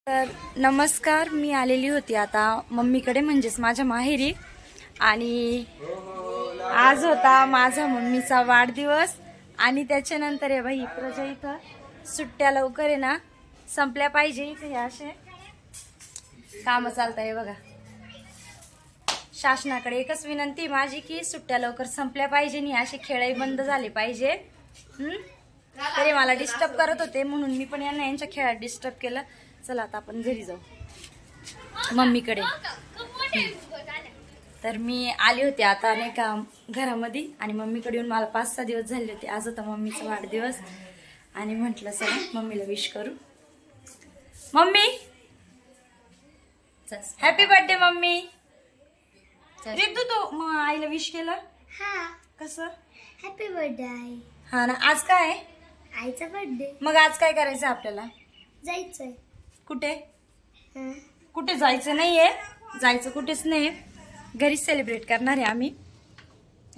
तर नमस्कार, मी आलेली होती आता मम्मीकडे म्हणजेच माझ्या माहेरी. आणि आज होता माझा मम्मीचा वाढदिवस. आणि त्याच्यानंतर हे बाई प्रजा इथं सुट्ट्या लवकर आहे ना संपल्या पाहिजे. इथे असे काम चालत आहे बघा. शासनाकडे एकच विनंती माझी की सुट्ट्या लवकर संपल्या पाहिजे आणि असे खेळही बंद झाले पाहिजे. तरी मला डिस्टर्ब करत होते म्हणून मी पण यांच्या खेळात डिस्टर्ब केलं. चला आता आपण घरी जाऊ मम्मीकडे. तर मी आले होते आता नाही का घरामध्ये आणि मम्मीकडे येऊन मला 5-6 दिवस झाले होते. आज होता मम्मीचा वाढदिवस आणि म्हटलं चला मम्मीला विश करू. Mummy happy birthday mummy. Riddhu तू आईला विश केलं? हा. कसं? हॅपी बर्थडे आई. हा ना. आज काय आहे? आईचा बर्थडे. मग आज काय करायचं आपल्याला? जायचंय. कुठे? कुठे जायचं नाहीये. जायचं कुठेच नाही, घरीच सेलिब्रेट करणार आहे आम्ही.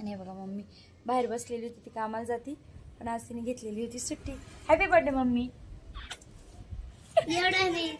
आणि बघा मम्मी बाहेर बसलेली होती, ती कामाला जाती पण आज तिने घेतलेली होती सुट्टी. Happy birthday mummy. एवढा नाही.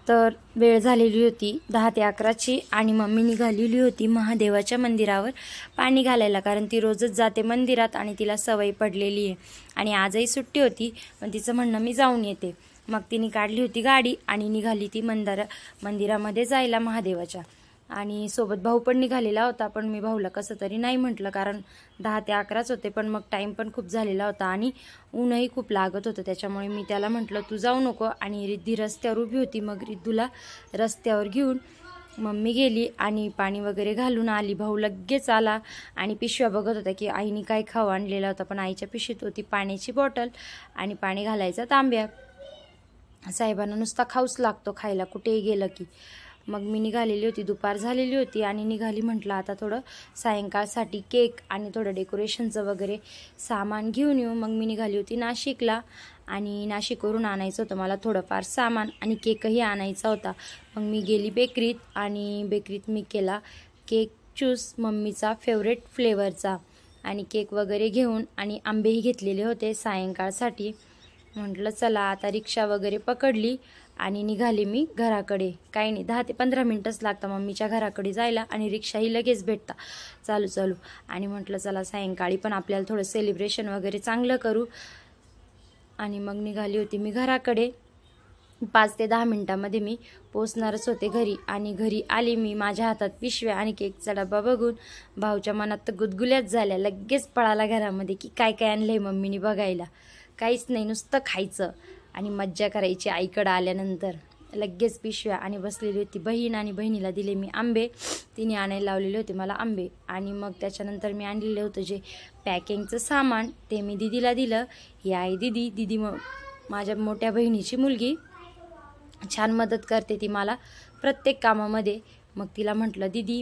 तर वेळ झालेली होती 10 ते 11ची आणि मम्मी निघालेली होती महादेवाच्या मंदिरावर पाणी घालायला, कारण ती रोजच जाते मंदिरात आणि तिला सवय पडलेली आहे. आणि आजही सुट्टी होती पण तिचं म्हणणं मी जाऊन येते. मग तिने काढली होती गाडी आणि निघाली ती मंदिरामध्ये जायला महादेवाच्या. आणि सोबत भाऊ पण निघालेला होता पण मी भाऊला कसं तरी नाही म्हटलं, कारण 10 ते 11च होते पण मग टाईम पण खूप झालेला होता आणि ऊनही खूप लागत होतं. त्याच्यामुळे मी त्याला म्हटलं तू जाऊ नको. आणि रिद्धी रस्त्यावर उभी होती. मग रिद्धूला रस्त्यावर घेऊन मम्मी गेली आणि पाणी वगैरे घालून आली. भाऊ लगेच आला आणि पिशव्या बघत होता की आईने काय खाऊ आणलेला होता, पण आईच्या पिशवीत होती पाण्याची बॉटल आणि पाणी घालायचा तांब्या. साहेबांना नुसता खाऊच लागतो खायला कुठेही गेलं की. मग मी निघालेली होती, दुपार झालेली होती आणि निघाली. म्हटलं आता थोडं सायंकाळसाठी केक आणि थोडं डेकोरेशनचं वगैरे सामान घेऊन येऊ. मग मी निघाली होती नाशिकला आणि नाशिकवरून आणायचं होतं मला थोडंफार सामान आणि केकही आणायचा होता. मग मी गेली बेकरीत आणि बेकरीत मी केला केक चूज मम्मीचा फेवरेट फ्लेवरचा आणि केक वगैरे घेऊन आणि आंबेही घेतलेले होते सायंकाळसाठी. म्हटलं चला आता रिक्षा वगैरे पकडली आणि निघाले मी घराकडे. काही नाही 10 ते 15 मिनटंच लागतं मम्मीच्या घराकडे जायला आणि रिक्षाही लगेच भेटता चालू. आणि म्हटलं चला सायंकाळी पण आपल्याला थोडं सेलिब्रेशन वगैरे चांगलं करू. आणि मग निघाली होती मी घराकडे. 5 ते 10 मिनटामध्ये मी पोचणारच होते घरी. आणि घरी आली मी, माझ्या हातात पिशव्या आणि केकचा डबा बघून भाऊच्या मनात तर गुदगुल्याच झाल्या. लगेच पळाला घरामध्ये की काय काय आणलंय मम्मीने बघायला. काहीच नाही, नुसतं खायचं आणि मज्जा करायची आईकडं आल्यानंतर. लगेच पिशव्या आणि बसलेली होती बहीण आणि बहिणीला दिले मी आंबे. तिने आणायला लावलेले होते मला आंबे. आणि मग त्याच्यानंतर मी आणलेलं होतं जे पॅकिंगचं सामान ते मी दीदीला दिलं. ही आहे दीदी माझ्या मोठ्या बहिणीची मुलगी. छान मदत करते ती मला प्रत्येक कामामध्ये. मग तिला म्हटलं दीदी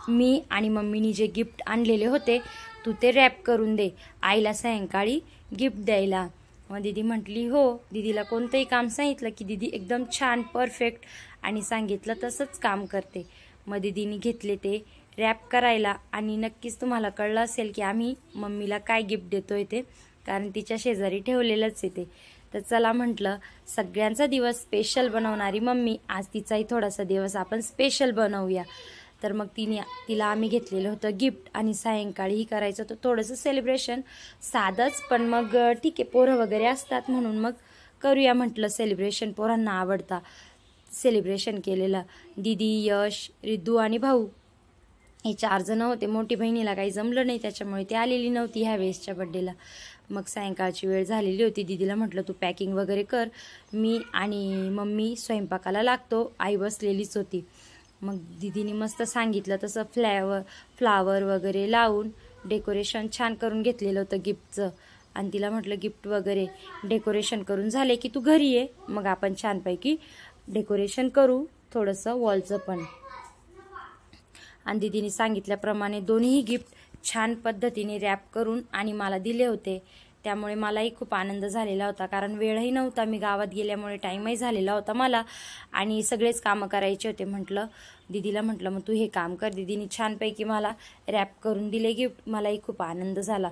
मी आणि मम्मीनी जे गिफ्ट आणलेले होते तू ते रॅप करून दे आईला सायंकाळी गिफ्ट द्यायला. मग दीदी म्हटली हो. दीदीला कोणतंही काम सांगितलं की दीदी एकदम छान परफेक्ट आणि सांगितलं तसंच काम करते. मग दीदीने घेतले ते रॅप करायला. आणि नक्कीच तुम्हाला कळलं असेल की आम्ही मम्मीला काय गिफ्ट देतोय ते, कारण तिच्या शेजारी ठेवलेलंच आहे ते. तर चला म्हटलं सगळ्यांचा दिवस स्पेशल बनवणारी मम्मी, आज तिचाही थोडासा दिवस आपण स्पेशल बनवूया. तर मग तिला आम्ही घेतलेलं होतं गिफ्ट आणि सायंकाळीही करायचं होतं थोडंसं सेलिब्रेशन साधंच. पण मग ठीक आहे पोरं वगैरे असतात म्हणून मग करूया म्हटलं सेलिब्रेशन. पोरांना आवडता सेलिब्रेशन केलेलं. दीदी, यश, रिद्धू आणि भाऊ हे 4 जण होते. मोठी बहिणीला काही जमलं नाही त्याच्यामुळे ती आलेली नव्हती ह्या वेळेसच्या बड्डेला. मग सायंकाळची वेळ झालेली होती. दीदीला म्हटलं तू पॅकिंग वगैरे कर, मी आणि मम्मी स्वयंपाकाला लागतो. आई बसलेलीच होती. मग दीदीने मस्त सांगितलं तसं फ्लावर वगैरे लावून डेकोरेशन छान करून घेतलेलं होतं गिफ्टचं. आणि तिला म्हटलं गिफ्ट वगैरे डेकोरेशन करून झाले की तू घरी ये, मग आपण छानपैकी डेकोरेशन करू थोडंसं वॉलचं पण. आणि दीदीने सांगितल्याप्रमाणे दोन्ही गिफ्ट छान पद्धतीने रॅप करून आणि मला दिले होते. त्यामुळे मलाही खूप आनंद झालेला होता, कारण वेळही नव्हता. मी गावात गेल्यामुळे टाईमही झालेला होता मला आणि सगळेच कामं करायचे होते. म्हटलं दीदीला म्हटलं मग तू हे काम कर. दीदीने छानपैकी मला रॅप करून दिले गिफ्ट. मलाही खूप आनंद झाला.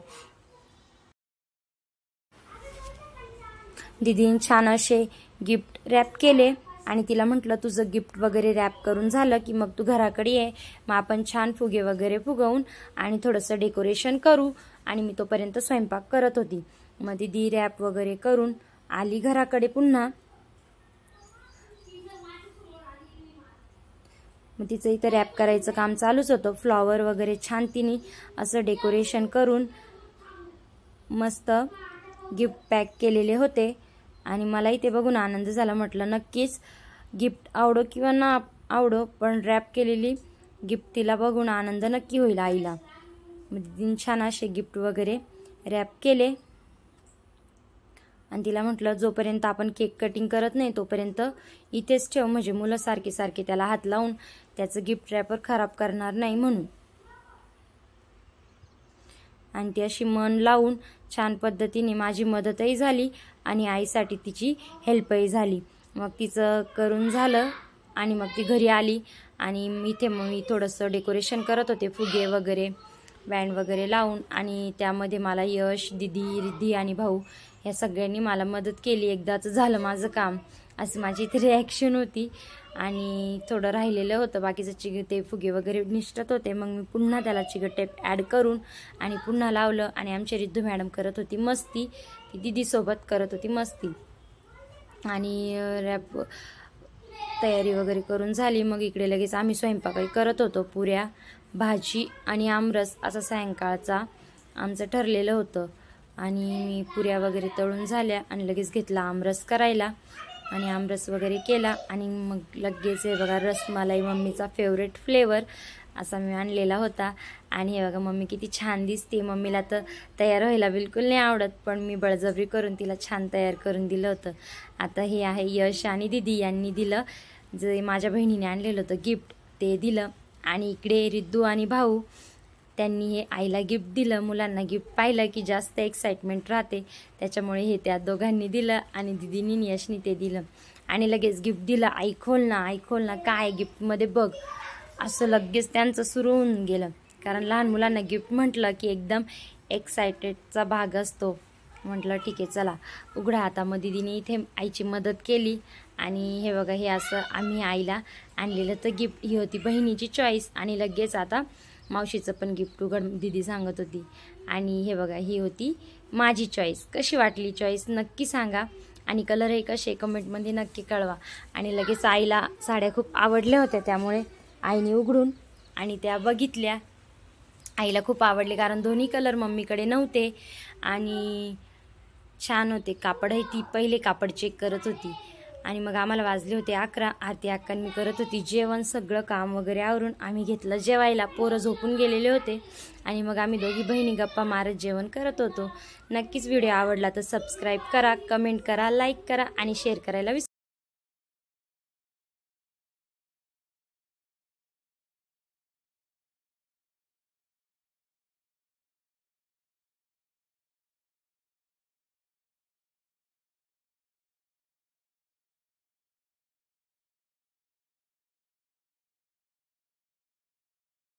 दीदीने छान असे गिफ्ट रॅप केले आणि तिला म्हटलं तुझं गिफ्ट वगैरे रॅप करून झालं की मग तू घराकडे ये, मग आपण छान फुगे वगैरे फुगवून आणि थोडंसं डेकोरेशन करू. आणि मी तोपर्यंत स्वयंपाक करत होती. मग दीदी रॅप वगैरे करून आली घराकडे पुन्हा. मग तिचं इथं रॅप करायचं काम चालूच होतं. फ्लॉवर वगैरे छान तिने असं डेकोरेशन करून मस्त गिफ्ट पॅक केलेले होते आणि मला इथे बघून आनंद झाला. म्हटलं नक्कीच गिफ्ट आवडो किंवा ना आवडो, पण रॅप केलेली गिफ्ट तिला बघून आनंद नक्की होईल आईला. मग दीदीने छान असे गिफ्ट वगैरे रॅप केले आणि तिला म्हटलं जोपर्यंत आपण केक कटिंग करत नाही तोपर्यंत इथेच ठेव, म्हणजे मुलं सारखे सारखे त्याला हात लावून त्याचं गिफ्ट रॅपर खराब करणार नाही म्हणून. आणि ती अशी मन लावून छान पद्धतीने माझी मदतही झाली आणि आईसाठी तिची हेल्पही झाली. मग तिचं करून झालं आणि मग ती घरी आली आणि इथे मग मी थोडंसं डेकोरेशन करत होते, फुगे वगैरे बँड वगैरे लावून. आणि त्यामध्ये मला यश, दीदी, रिद्धी आणि भाऊ या सगळ्यांनी मला मदत केली. एकदाच झालं माझं काम, असं माझी इथे रिॲक्शन होती. आणि थोडं राहिलेलं होतं बाकीचं ते फुगे वगैरे निष्ठत होते. मग मी पुन्हा त्याला चिकटेप ॲड करून आणि पुन्हा लावलं. आणि आमची रिद्धू मॅडम करत होती मस्ती, ती दीदीसोबत करत होती मस्ती. आणि रॅप तयारी वगैरे करून झाली. मग इकडे लगेच आम्ही स्वयंपाकही करत होतो. पुऱ्या, भाजी आणि आमरस असं सायंकाळचा आमचं ठरलेलं होतं. आणि मी पुऱ्या वगैरे तळून झाल्या आणि लगेच घेतला आमरस करायला आणि आमरस वगैरे केला. आणि मग लगेच हे बघा रसमलाई, मम्मीचा फेवरेट फ्लेवर असा मी आणलेला होता. आणि हे बघा मम्मी किती छान दिसते. मम्मीला तर तयार व्हायला बिलकुल नाही आवडत, पण मी बळजबरी करून तिला छान तयार करून दिलं होतं. आता हे आहे यश आणि दीदी यांनी दिलं, जे माझ्या बहिणीने आणलेलं होतं गिफ्ट ते दिलं. आणि इकडे रिद्धू आणि भाऊ त्यांनी हे आईला गिफ्ट दिलं. मुलांना गिफ्ट पाहिलं की जास्त एक्साइटमेंट राहते, त्याच्यामुळे हे त्या दोघांनी दिलं आणि दीदीनी यशनी ते दिलं. आणि लगेच गिफ्ट दिलं. आई खोल ना, आई खोल ना, काय गिफ्टमध्ये बघ, असं लगेच त्यांचं सुरू होऊन गेलं. कारण लहान मुलांना गिफ्ट म्हटलं की एकदम एक्सायटेडचा भाग असतो. म्हटलं ठीक आहे चला उघडा आता. मग दीदीने इथे आईची मदत केली. आणि हे बघा हे असं आम्ही आईला आणलेलं तर गिफ्ट. ही होती बहिणीची चॉईस. आणि लगेच आता मावशीचं पण गिफ्ट उघड दीदी सांगत होती. आणि हे बघा ही होती माझी चॉईस. कशी वाटली चॉईस नक्की सांगा आणि कलर हे कसे कमेंटमध्ये नक्की कळवा. आणि लगेच आईला साड्या खूप आवडल्या होत्या, त्यामुळे आईने उघडून आणि त्या बघितल्या. आईला खूप आवडले कारण दोन्ही कलर मम्मीकडे नव्हते आणि छान होते. कापडही ती पहिले कापड चेक करत होती. आणि मग आम्हाला वाजले होते 11. आरती अक्कांनी करत होती जेवण. सगळं काम वगैरे आवरून आम्ही घेतलं जेवायला. पोरं झोपून गेलेले होते आणि मग आम्ही दोघी बहिणी गप्पा मारत जेवण करत होतो. नक्कीच व्हिडिओ आवडला तर सबस्क्राईब करा, कमेंट करा, लाईक करा आणि शेअर करायला विसरू